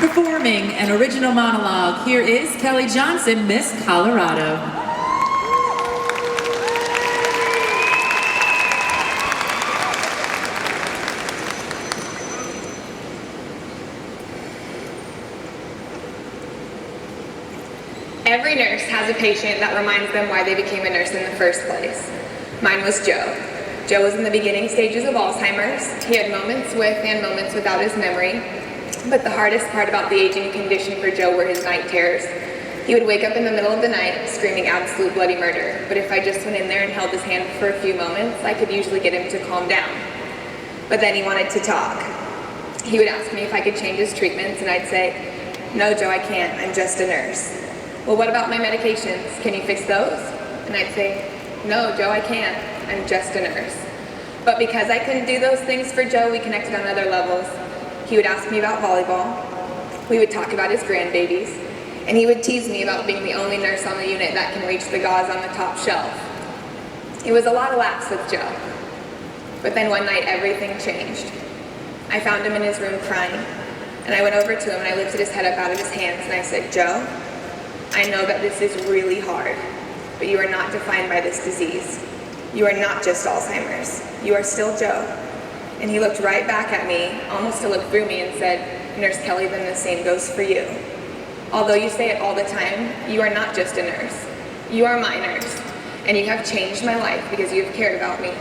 Performing an original monologue, here is Kelley Johnson, Miss Colorado. Every nurse has a patient that reminds them why they became a nurse in the first place. Mine was Joe. Joe was in the beginning stages of Alzheimer's. He had moments with and moments without his memory. But the hardest part about the aging condition for Joe were his night terrors. He would wake up in the middle of the night screaming absolute bloody murder. But if I just went in there and held his hand for a few moments, I could usually get him to calm down. But then he wanted to talk. He would ask me if I could change his treatments, and I'd say, "No, Joe, I can't. I'm just a nurse." "Well, what about my medications? Can you fix those?" And I'd say, "No, Joe, I can't. I'm just a nurse." But because I couldn't do those things for Joe, we connected on other levels. He would ask me about volleyball. We would talk about his grandbabies. And he would tease me about being the only nurse on the unit that can reach the gauze on the top shelf. It was a lot of laughs with Joe. But then one night, everything changed. I found him in his room crying. And I went over to him and I lifted his head up out of his hands and I said, "Joe, I know that this is really hard, but you are not defined by this disease. You are not just Alzheimer's. You are still Joe." And he looked right back at me, almost to look through me, and said, "Nurse Kelley, then the same goes for you. Although you say it all the time, you are not just a nurse. You are my nurse, and you have changed my life because you have cared about me."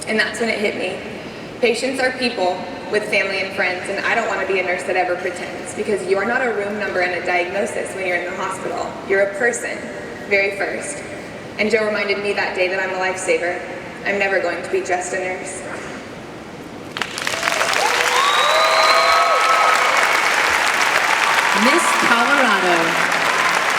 And that's when it hit me. Patients are people with family and friends, and I don't want to be a nurse that ever pretends, because you are not a room number and a diagnosis when you're in the hospital. You're a person, very first. And Joe reminded me that day that I'm a lifesaver. I'm never going to be just a nurse. Miss Colorado.